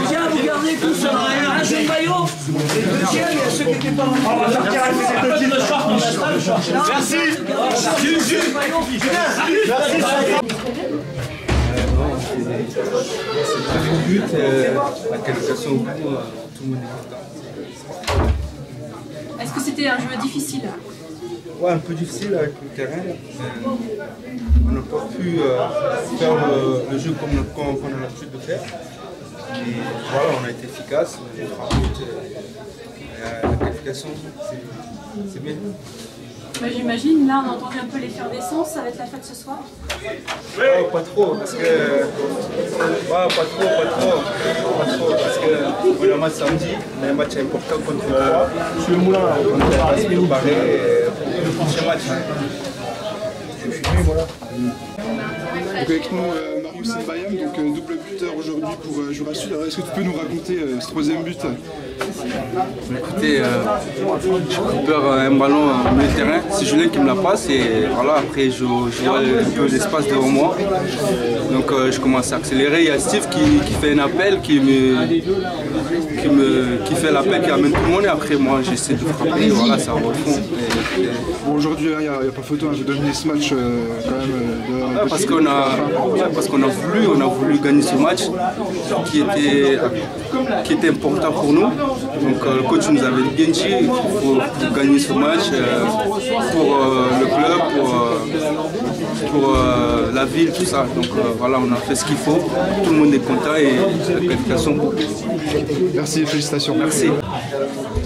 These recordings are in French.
Tiens, vous gardez tous un jeu de maillot. Tiens, il y a ceux qui n'étaient pas en Merci. C'est le premier but, la qualification au bout, tout le monde est content. Est-ce que c'était un jeu difficile? Ouais, un peu difficile avec le terrain. On n'a pas pu faire le jeu comme on a l'habitude de faire. Et voilà, on a été efficace. La qualification, c'est bien. J'imagine, là on entendait un peu l'effervescence, ça va être la fête ce soir? Oh, pas trop, parce que... pas trop, parce que on a un match samedi, on a un match important contre le Roi. Je suis le moulin, on est préparé pour le prochain match. Et puis voilà. Donc avec nous, Marius Mbayam, donc double buteur aujourd'hui pour Jura Sud. Alors est-ce que tu peux nous raconter ce troisième but? Écoutez, je récupère un ballon au milieu de terrain, c'est Julien qui me la passe et voilà, après je vois un peu l'espace devant moi. Donc je commence à accélérer, il y a Steve qui fait un appel, qui fait l'appel, qui amène tout le monde et après moi j'essaie de frapper, et voilà, ça va au fond. Bon, aujourd'hui il n'y a pas photo, hein, vous dominez ce match quand même. Parce qu'on a voulu gagner ce match qui était important pour nous. Donc le coach nous avait bien dit qu'il faut gagner ce match pour le club, pour la ville, tout ça. Donc voilà, on a fait ce qu'il faut. Tout le monde est content et la qualification. Merci et félicitations. Merci.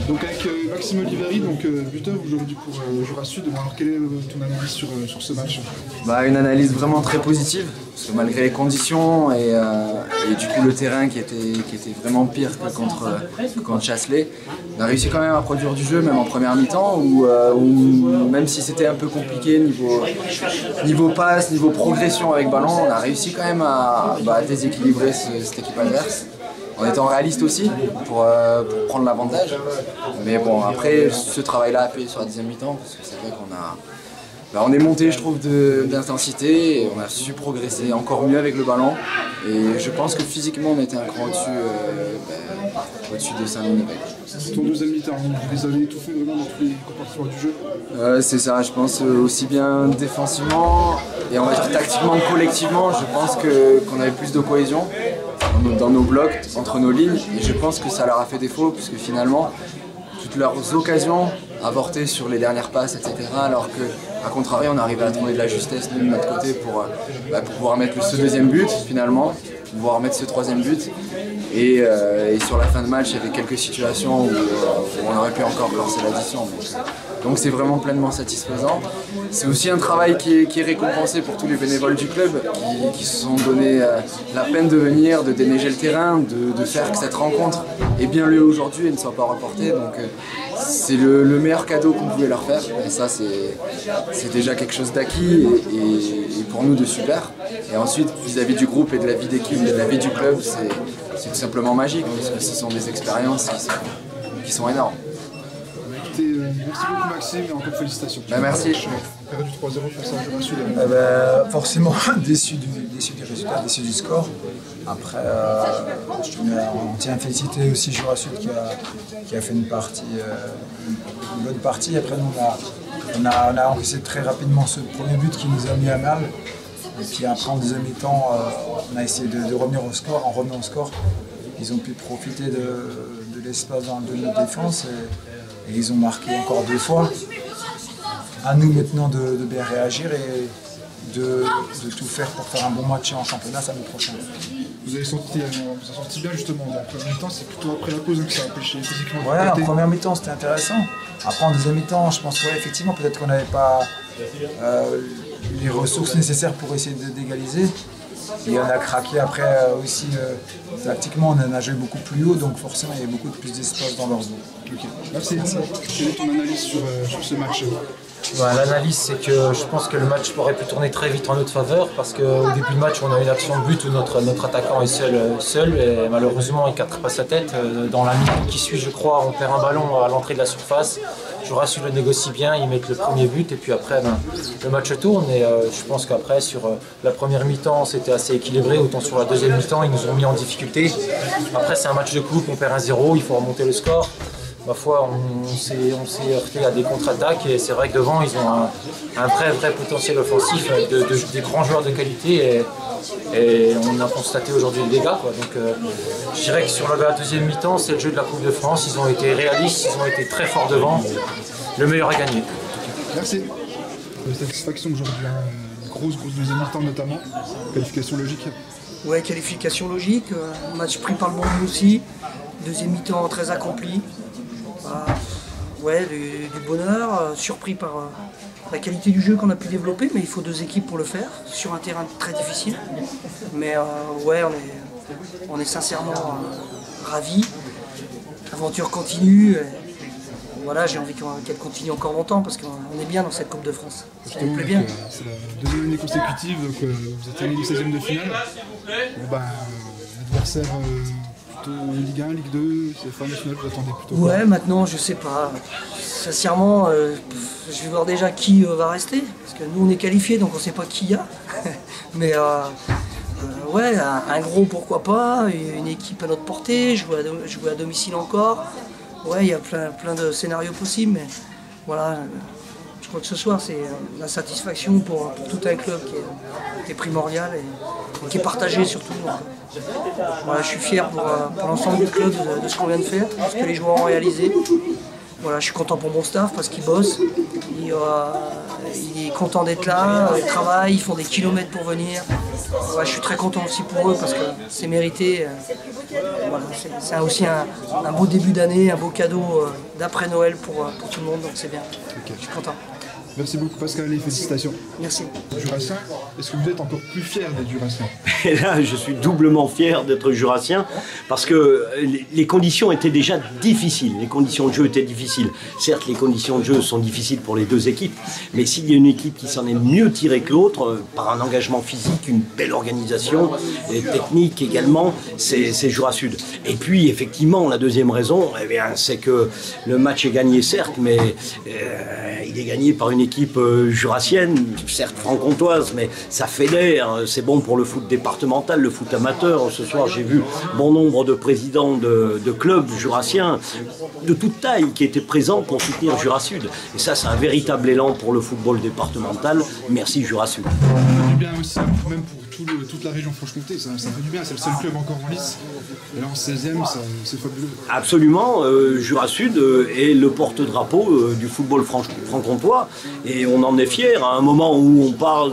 Donc avec Maxime Oliveri, donc buteur aujourd'hui pour Jura Sud. Alors quelle est ton analyse sur ce match? Une analyse vraiment très positive, parce que malgré les conditions et du coup le terrain qui était vraiment pire que contre Chasselet, on a réussi quand même à produire du jeu, même en première mi-temps, où même si c'était un peu compliqué niveau passe, niveau progression avec ballon, on a réussi quand même à déséquilibrer cette équipe adverse. En étant réaliste aussi pour prendre l'avantage. Mais bon, après ce travail-là a payé sur la deuxième mi-temps, parce que c'est vrai qu'on est monté, je trouve, d'intensité et on a su progresser encore mieux avec le ballon. Et je pense que physiquement on était un cran au-dessus de Saint-Denis. Ton deuxième mi-temps, vous les avez étouffés vraiment dans tous les compartiments du jeu? C'est ça, je pense aussi bien défensivement et on va dire tactiquement, collectivement, je pense qu'on avait plus de cohésion dans nos blocs, entre nos lignes, et je pense que ça leur a fait défaut, puisque finalement, toutes leurs occasions avortées sur les dernières passes, etc., alors qu'à contrario, on arrivait à trouver de la justesse de notre côté pour pouvoir mettre ce deuxième but, finalement, pouvoir mettre ce troisième but, et sur la fin de match, il y avait quelques situations où on aurait pu encore corser l'addition. Donc c'est vraiment pleinement satisfaisant. C'est aussi un travail qui est récompensé pour tous les bénévoles du club qui se sont donné la peine de venir, de déneiger le terrain, de faire que cette rencontre ait bien lieu aujourd'hui et ne soit pas reportée. Donc c'est le meilleur cadeau qu'on pouvait leur faire. Et ça c'est déjà quelque chose d'acquis et pour nous de super. Et ensuite vis-à-vis du groupe et de la vie d'équipe et de la vie du club, c'est tout simplement magique parce que ce sont des expériences qui sont énormes. Merci beaucoup Maxime et encore félicitations. Merci. Perdu 3-0 face à Jura Sud. Forcément déçu du résultat, déçu du score. Après, on tient à féliciter aussi Jura Sud qui a fait une bonne partie. Après, nous, on a encaissé très rapidement ce premier but qui nous a mis à mal. Et puis après, en deuxième mi-temps, on a essayé de revenir au score. En revenant au score, ils ont pu profiter de l'espace de notre défense. Et ils ont marqué encore 2 fois. À nous maintenant de bien réagir et de tout faire pour faire un bon match en championnat samedi prochain. Vous avez senti bien justement, en première mi-temps, c'est plutôt après la pause que ça a empêché physiquement. Ouais, en première mi-temps c'était intéressant. Après en deuxième mi-temps, je pense que effectivement peut-être qu'on n'avait pas les ressources nécessaires pour essayer d'égaliser. Et on a craqué après aussi, tactiquement on en a joué beaucoup plus haut, donc forcément il y avait beaucoup plus d'espace dans leurs dos. Okay. Merci. Quelle est ton analyse sur ce match? L'analyse, c'est que je pense que le match aurait pu tourner très vite en notre faveur parce qu'au début du match, on a une action de but où notre attaquant est seul et malheureusement il ne cadre pas sa tête. Dans la minute qui suit, je crois, on perd un ballon à l'entrée de la surface Jurassiud le négocie bien, ils mettent le premier but et puis après le match tourne. Et je pense qu'après sur la première mi-temps c'était assez équilibré, autant sur la deuxième mi-temps ils nous ont mis en difficulté. Après c'est un match de coupe, on perd 1-0, il faut remonter le score. Ma foi, on s'est heurté à des contre-attaques et c'est vrai que devant ils ont un vrai potentiel offensif avec des grands joueurs de qualité et on a constaté aujourd'hui le dégât, quoi. Donc je dirais que sur la deuxième mi-temps c'est le jeu de la Coupe de France, ils ont été réalistes, ils ont été très forts devant, le meilleur a gagné. Merci. Satisfaction aujourd'hui, une grosse deuxième mi-temps notamment, qualification logique. Ouais, qualification logique, match pris par le bon bout aussi, deuxième mi-temps très accompli. Ouais, du bonheur, surpris par la qualité du jeu qu'on a pu développer, mais il faut 2 équipes pour le faire, sur un terrain très difficile. Mais ouais, on est sincèrement ravis. L'aventure continue. Voilà, j'ai envie qu'elle continue encore longtemps parce qu'on est bien dans cette Coupe de France. Ça me plaît bien. C'est la deuxième année consécutive, donc vous êtes allé au 16e de finale. Bon, l'adversaire Ligue 1, Ligue 2, CFA national, vous attendez plutôt? Ouais, maintenant je sais pas. Sincèrement, je vais voir déjà qui va rester. Parce que nous on est qualifiés donc on sait pas qui y a. Mais ouais, un gros pourquoi pas, une équipe à notre portée, jouer à domicile encore. Ouais, il y a plein de scénarios possibles, mais voilà. Je crois que ce soir, c'est la satisfaction pour tout un club qui est primordial et qui est partagé surtout. Donc, voilà, je suis fier pour l'ensemble du club de ce qu'on vient de faire, de ce que les joueurs ont réalisé. Voilà, je suis content pour mon staff parce qu'ils bossent. Il est content d'être là, ils travaillent, ils font des kilomètres pour venir. Voilà, je suis très content aussi pour eux parce que c'est mérité. Voilà, c'est aussi un beau début d'année, un beau cadeau d'après Noël pour tout le monde, donc c'est bien. Okay. Je suis content. Merci beaucoup Pascal et félicitations. Merci. Jurassien, est-ce que vous êtes encore plus fier d'être Jurassien? Et là, je suis doublement fier d'être Jurassien parce que les conditions étaient déjà difficiles. Les conditions de jeu étaient difficiles. Certes, les conditions de jeu sont difficiles pour les 2 équipes, mais s'il y a une équipe qui s'en est mieux tirée que l'autre, par un engagement physique, une belle organisation, et technique également, c'est Jurassud. Et puis, effectivement, la deuxième raison, eh bien, c'est que le match est gagné, certes, mais il est gagné par une équipe jurassienne, certes franc-comtoise, mais ça fédère, c'est bon pour le foot départemental, le foot amateur. Ce soir, j'ai vu bon nombre de présidents de clubs jurassiens de toute taille qui étaient présents pour soutenir Jurassud. Et ça, c'est un véritable élan pour le football départemental. Merci Jurassud. Ça fait du bien aussi, même pour toute la région Franche-Comté, ça fait du bien, c'est le seul club encore en lice. Et là en 16e, c'est fabuleux. Absolument, Jurassud est le porte-drapeau du football franc-comtois et on en est fier. À un moment où on parle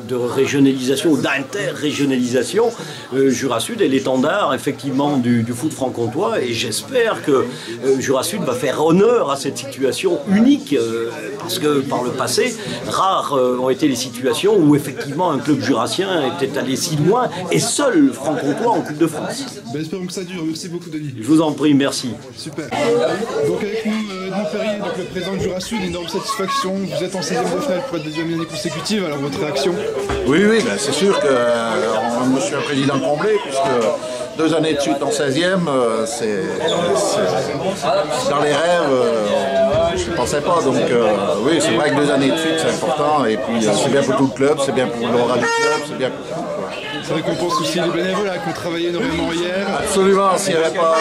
de régionalisation ou d'inter-régionalisation, Jurassud est l'étendard effectivement du foot franc-comtois et j'espère que Jurassud va faire honneur à cette situation unique parce que par le passé, rares ont été les situations où effectivement un club jurassien était allé si loin et seul franc-comtois en Coupe de France. Ben, espérons que ça dure. Merci beaucoup Denis. Je vous en prie, merci. Super. Donc avec nous, Edmond Ferrier, donc le président de Jurassud, une énorme satisfaction. Vous êtes en 16e de finale pour la deuxième année consécutive, alors votre réaction? Oui, ben, c'est sûr que je suis un président comblé, puisque 2 années de suite en 16e, c'est dans les rêves, je ne pensais pas. Donc oui, c'est vrai que 2 années de suite, c'est important. Et puis c'est bien pour tout le club, c'est bien pour l'aura du club, c'est bien pour tout. C'est récompense aussi les bénévoles qui ont travaillé énormément hier. Absolument, s'il n'y avait pas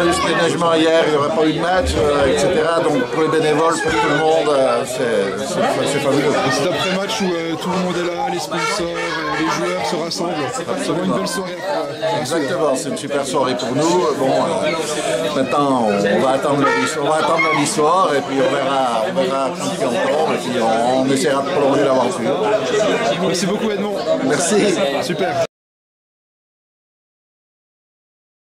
eu ce déneigement hier, il n'y aurait pas eu de match, etc. Donc pour les bénévoles, pour tout le monde, c'est fabuleux. Et c'est après match où tout le monde est là, les sponsors, les joueurs se rassemblent. C'est vraiment une belle soirée. Exactement, c'est une super soirée pour nous. Bon, maintenant on va attendre lundi soir et puis on verra quand il tombe et puis on essaiera de prolonger l'aventure. Merci beaucoup Edmond. Merci. Super.